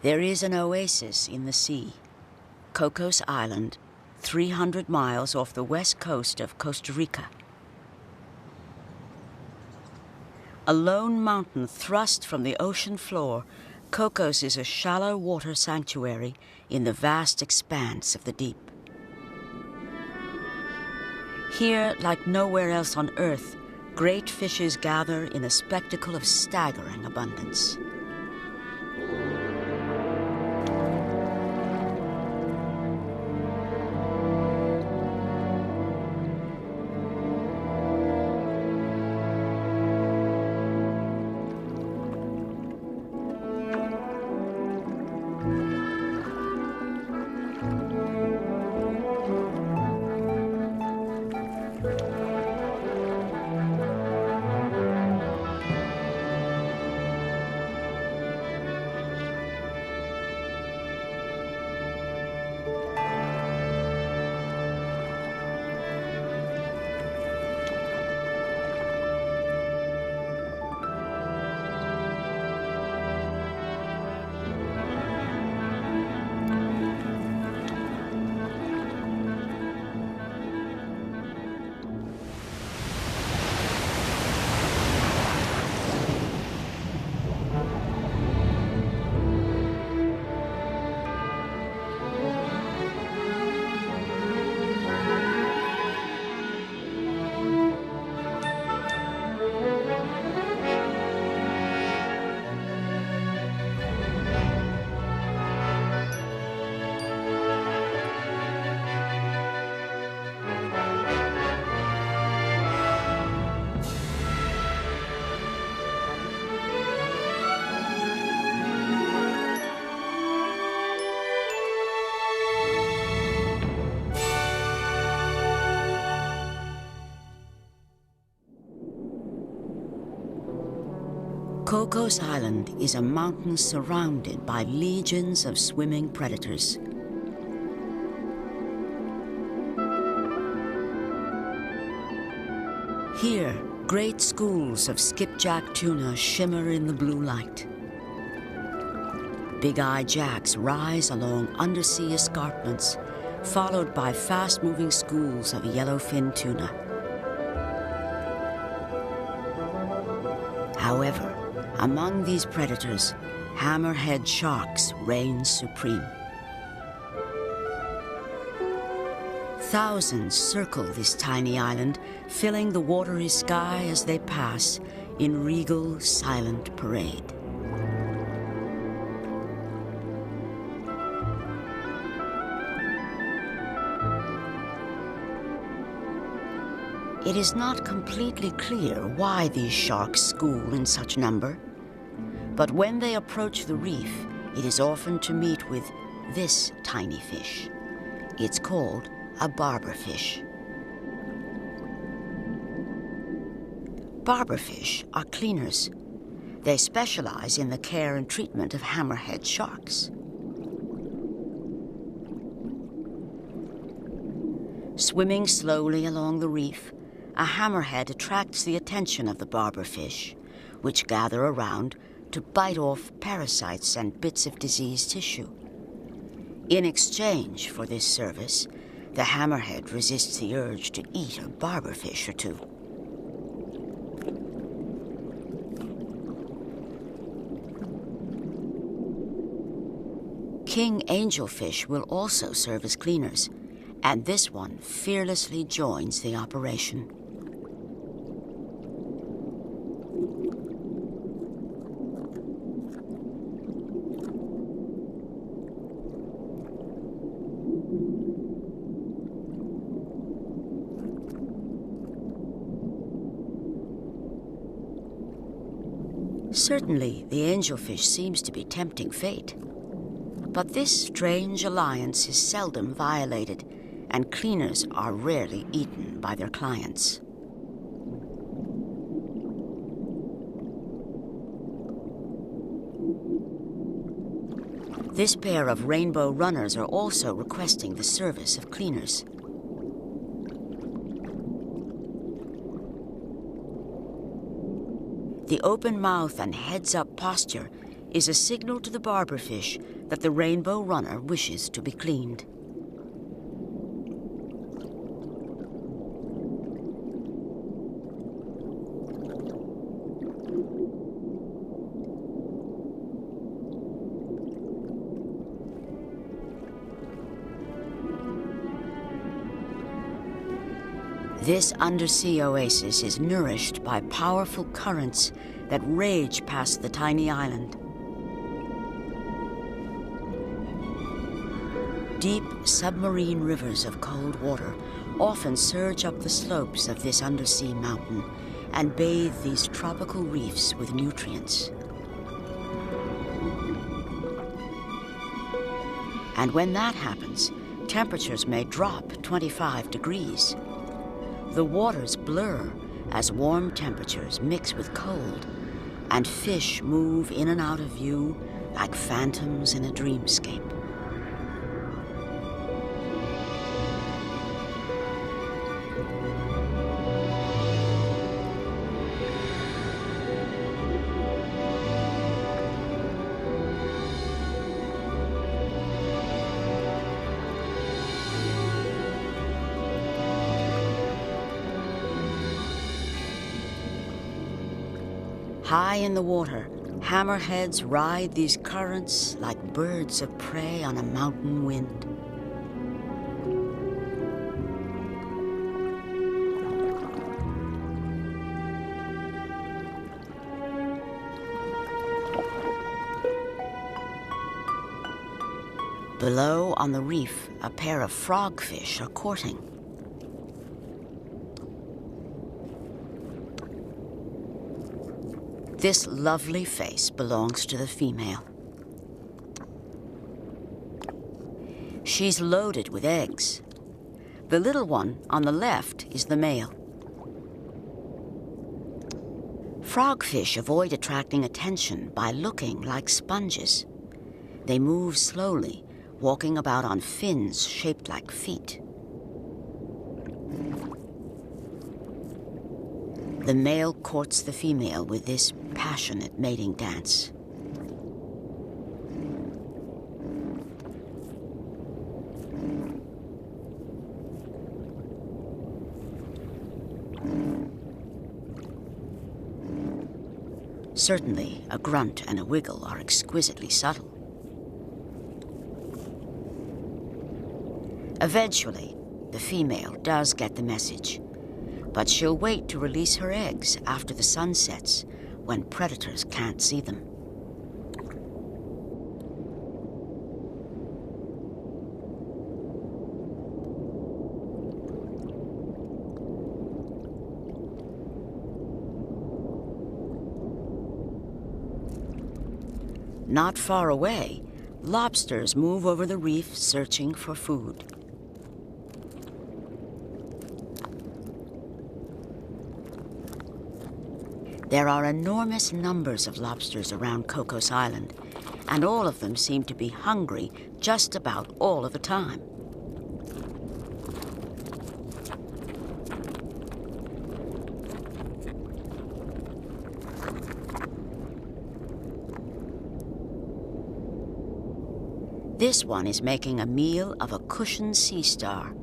There is an oasis in the sea, Cocos Island, 300 miles off the west coast of Costa Rica. A lone mountain thrust from the ocean floor, Cocos is a shallow water sanctuary in the vast expanse of the deep. Here, like nowhere else on Earth, great fishes gather in a spectacle of staggering abundance. Cocos Island is a mountain surrounded by legions of swimming predators. Here, great schools of skipjack tuna shimmer in the blue light. Big-eye jacks rise along undersea escarpments, followed by fast-moving schools of yellowfin tuna. However, among these predators, hammerhead sharks reign supreme. Thousands circle this tiny island, filling the watery sky as they pass in regal, silent parade. It is not completely clear why these sharks school in such number, but when they approach the reef, it is often to meet with this tiny fish. It's called a barberfish. Barberfish are cleaners. They specialize in the care and treatment of hammerhead sharks. Swimming slowly along the reef, a hammerhead attracts the attention of the barberfish, which gather around to bite off parasites and bits of diseased tissue. In exchange for this service, the hammerhead resists the urge to eat a barberfish or two. King angelfish will also serve as cleaners, and this one fearlessly joins the operation. Certainly, the angelfish seems to be tempting fate. But this strange alliance is seldom violated, and cleaners are rarely eaten by their clients. This pair of rainbow runners are also requesting the service of cleaners. The open mouth and heads-up posture is a signal to the barberfish that the rainbow runner wishes to be cleaned. This undersea oasis is nourished by powerful currents that rage past the tiny island. Deep submarine rivers of cold water often surge up the slopes of this undersea mountain and bathe these tropical reefs with nutrients. And when that happens, temperatures may drop 25 degrees. The waters blur as warm temperatures mix with cold, and fish move in and out of view like phantoms in a dreamscape. High in the water, hammerheads ride these currents like birds of prey on a mountain wind. Below on the reef, a pair of frogfish are courting. This lovely face belongs to the female. She's loaded with eggs. The little one on the left is the male. Frogfish avoid attracting attention by looking like sponges. They move slowly, walking about on fins shaped like feet. The male courts the female with this passionate mating dance. Certainly, a grunt and a wiggle are exquisitely subtle. Eventually, the female does get the message, but she'll wait to release her eggs after the sun sets, when predators can't see them. Not far away, lobsters move over the reef searching for food. There are enormous numbers of lobsters around Cocos Island, and all of them seem to be hungry just about all of the time. This one is making a meal of a cushioned sea star.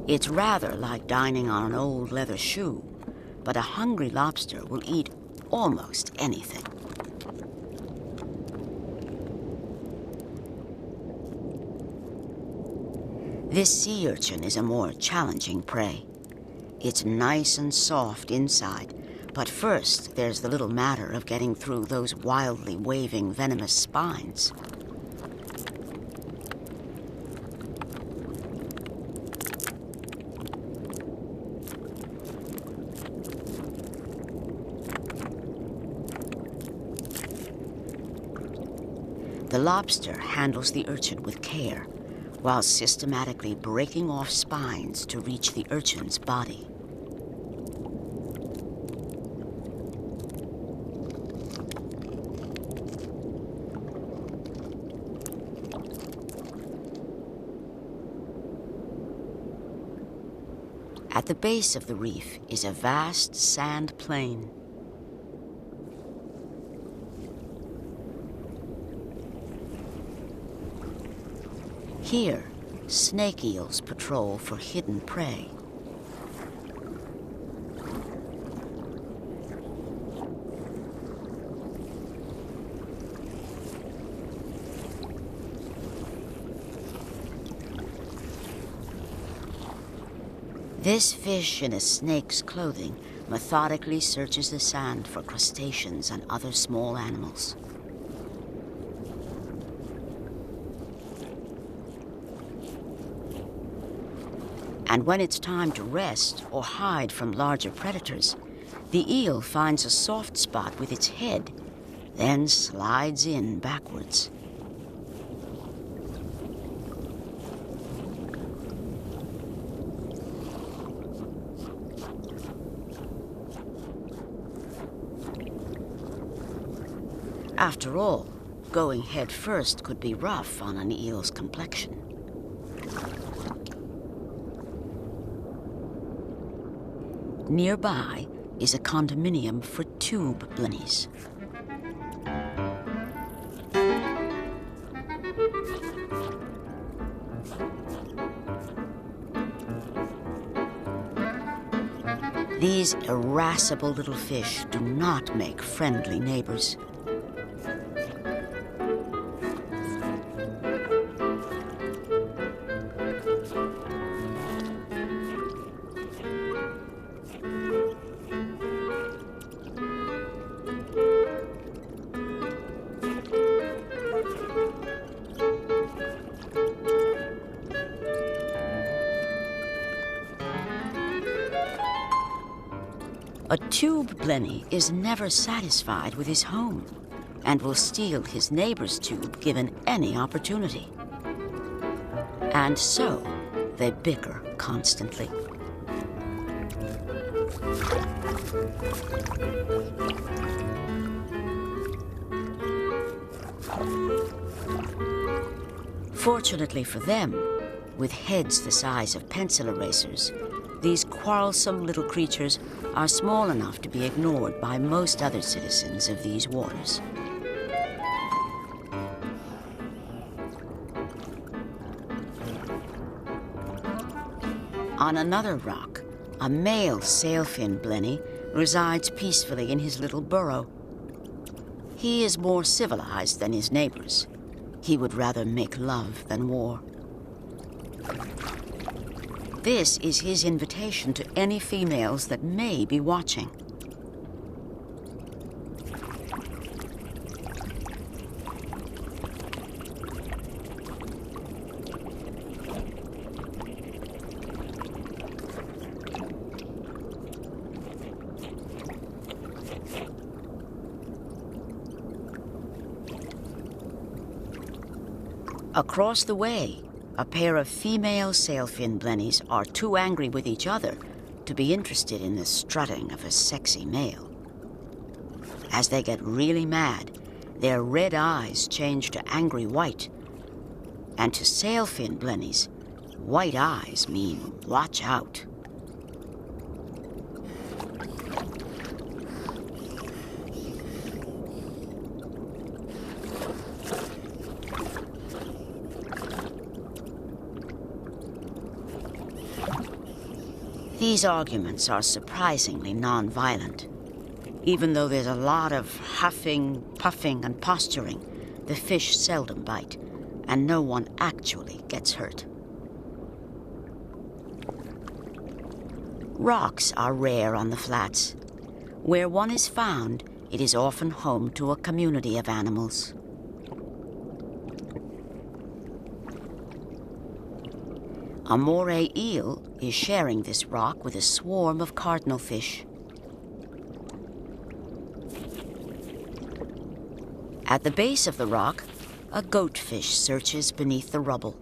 It's rather like dining on an old leather shoe, but a hungry lobster will eat almost anything. This sea urchin is a more challenging prey. It's nice and soft inside, but first there's the little matter of getting through those wildly waving venomous spines. The lobster handles the urchin with care, while systematically breaking off spines to reach the urchin's body. At the base of the reef is a vast sand plain. Here, snake eels patrol for hidden prey. This fish in a snake's clothing methodically searches the sand for crustaceans and other small animals. And when it's time to rest or hide from larger predators, the eel finds a soft spot with its head, then slides in backwards. After all, going head first could be rough on an eel's complexion. Nearby is a condominium for tube blennies. These irascible little fish do not make friendly neighbors. A tube blenny is never satisfied with his home and will steal his neighbor's tube given any opportunity. And so they bicker constantly. Fortunately for them, with heads the size of pencil erasers, these quarrelsome little creatures are small enough to be ignored by most other citizens of these waters. On another rock, a male sailfin blenny resides peacefully in his little burrow. He is more civilized than his neighbors. He would rather make love than war. This is his invitation to any females that may be watching. Across the way, a pair of female sailfin blennies are too angry with each other to be interested in the strutting of a sexy male. As they get really mad, their red eyes change to angry white. And to sailfin blennies, white eyes mean watch out. These arguments are surprisingly non-violent. Even though there's a lot of huffing, puffing, and posturing, the fish seldom bite, and no one actually gets hurt. Rocks are rare on the flats. Where one is found, it is often home to a community of animals. A moray eel is sharing this rock with a swarm of cardinal fish. At the base of the rock, a goatfish searches beneath the rubble.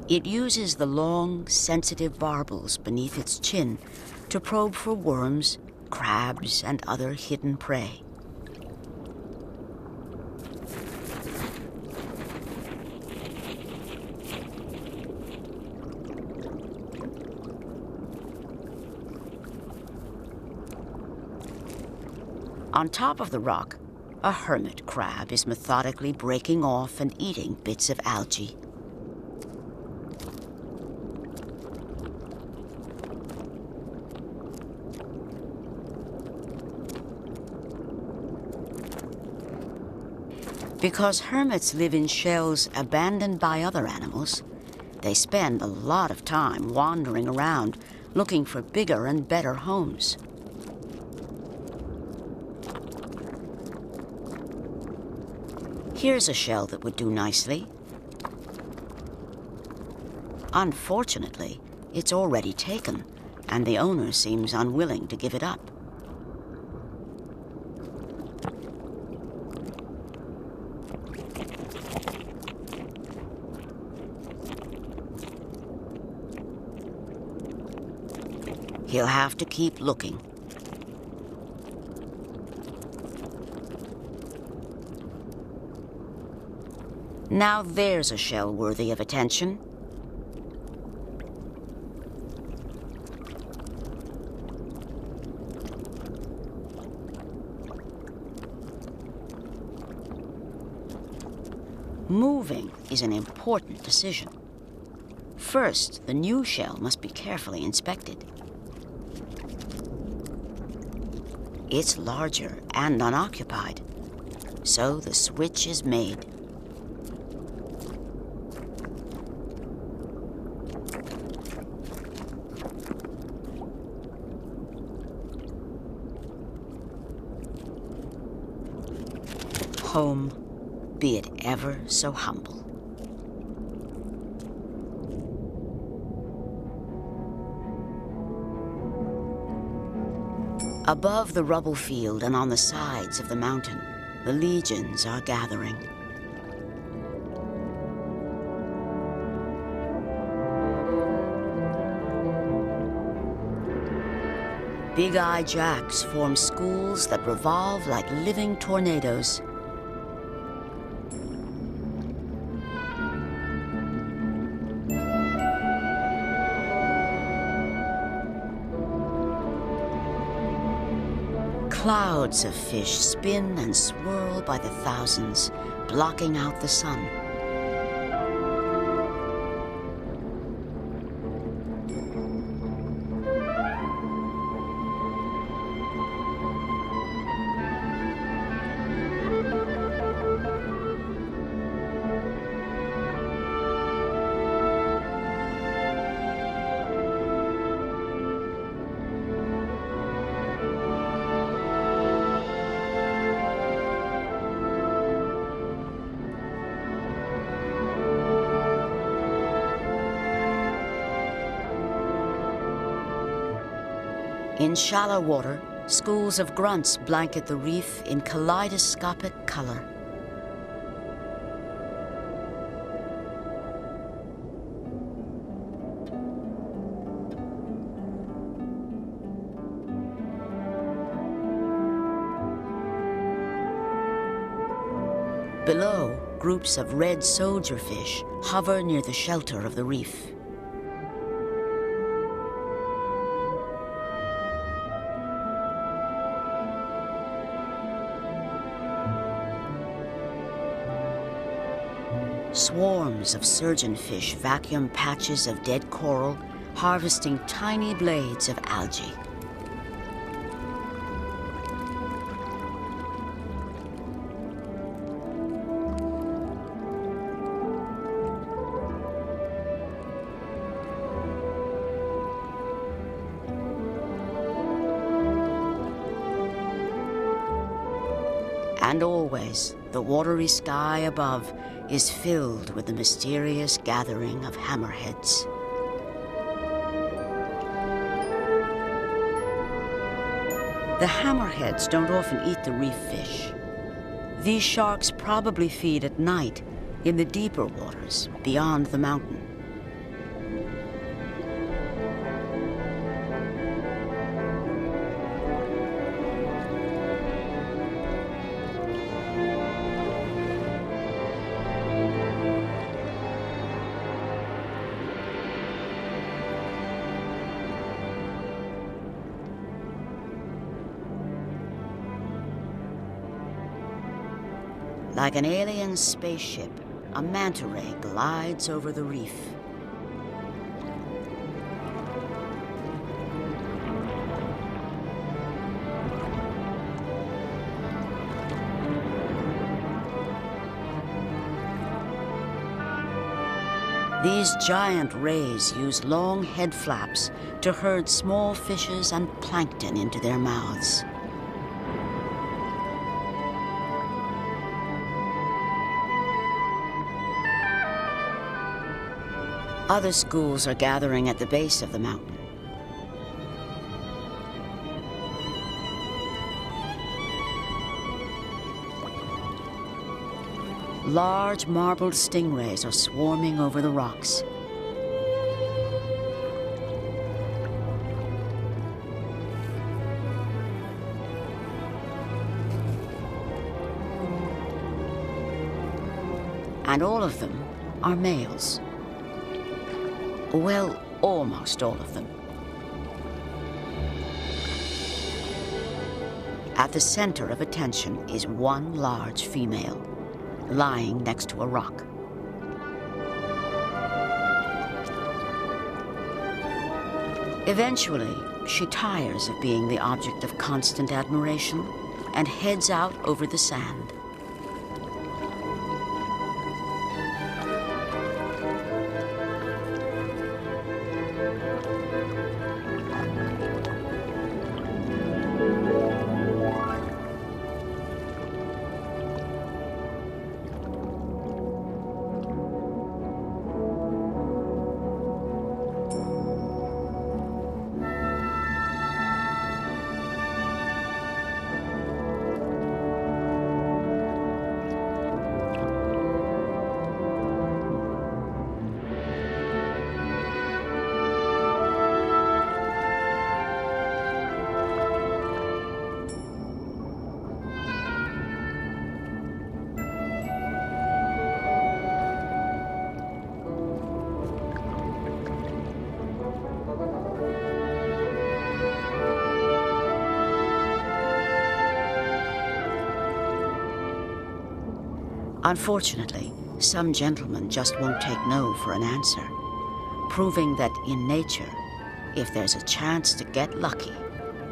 It uses the long, sensitive barbels beneath its chin to probe for worms, crabs, and other hidden prey. On top of the rock, a hermit crab is methodically breaking off and eating bits of algae. Because hermits live in shells abandoned by other animals, they spend a lot of time wandering around looking for bigger and better homes. Here's a shell that would do nicely. Unfortunately, it's already taken, and the owner seems unwilling to give it up. He'll have to keep looking. Now there's a shell worthy of attention. Moving is an important decision. First, the new shell must be carefully inspected. It's larger and unoccupied, so the switch is made. Home, be it ever so humble. Above the rubble field and on the sides of the mountain, the legions are gathering. Big-eye jacks form schools that revolve like living tornadoes. Clouds of fish spin and swirl by the thousands, blocking out the sun. In shallow water, schools of grunts blanket the reef in kaleidoscopic color. Below, groups of red soldierfish hover near the shelter of the reef. Swarms of surgeonfish vacuum patches of dead coral, harvesting tiny blades of algae. And always, the watery sky above is filled with the mysterious gathering of hammerheads. The hammerheads don't often eat the reef fish. These sharks probably feed at night in the deeper waters beyond the mountain. Like an alien spaceship, a manta ray glides over the reef. These giant rays use long head flaps to herd small fishes and plankton into their mouths. Other schools are gathering at the base of the mountain. Large marbled stingrays are swarming over the rocks. And all of them are males. Well, almost all of them. At the center of attention is one large female, lying next to a rock. Eventually, she tires of being the object of constant admiration and heads out over the sand. Unfortunately, some gentlemen just won't take no for an answer, proving that in nature, if there's a chance to get lucky,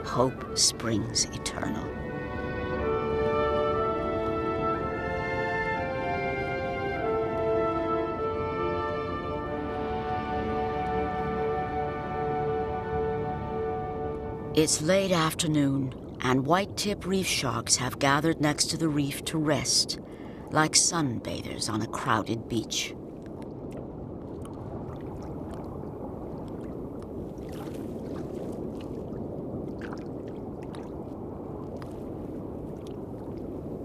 hope springs eternal. It's late afternoon, and white-tip reef sharks have gathered next to the reef to rest, like sunbathers on a crowded beach.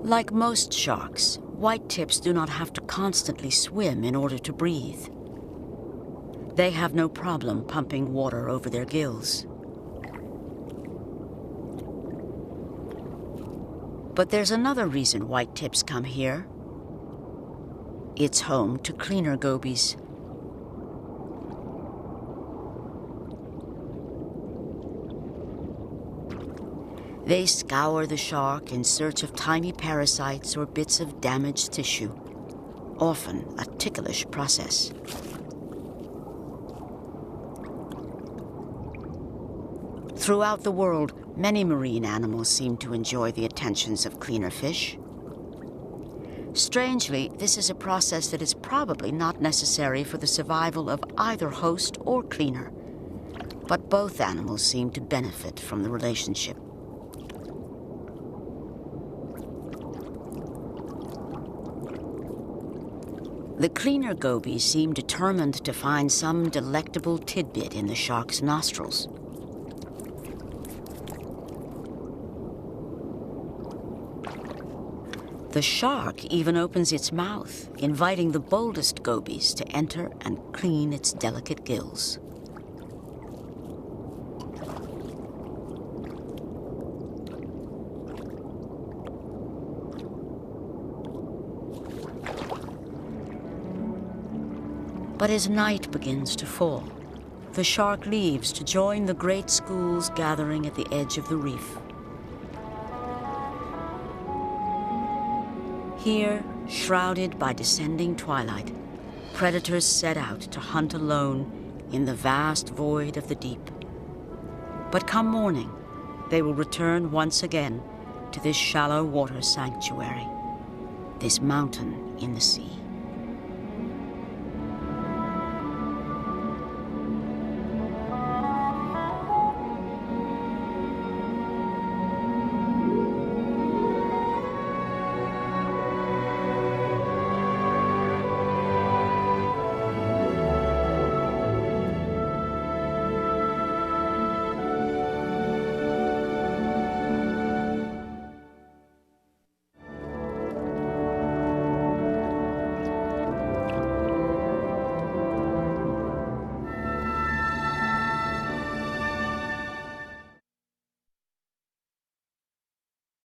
Like most sharks, white-tips do not have to constantly swim in order to breathe. They have no problem pumping water over their gills. But there's another reason white-tips come here. It's home to cleaner gobies. They scour the shark in search of tiny parasites or bits of damaged tissue, often a ticklish process. Throughout the world, many marine animals seem to enjoy the attentions of cleaner fish. Strangely, this is a process that is probably not necessary for the survival of either host or cleaner, but both animals seem to benefit from the relationship. The cleaner gobies seem determined to find some delectable tidbit in the shark's nostrils. The shark even opens its mouth, inviting the boldest gobies to enter and clean its delicate gills. But as night begins to fall, the shark leaves to join the great schools gathering at the edge of the reef. Here, shrouded by descending twilight, predators set out to hunt alone in the vast void of the deep. But come morning, they will return once again to this shallow water sanctuary, this mountain in the sea.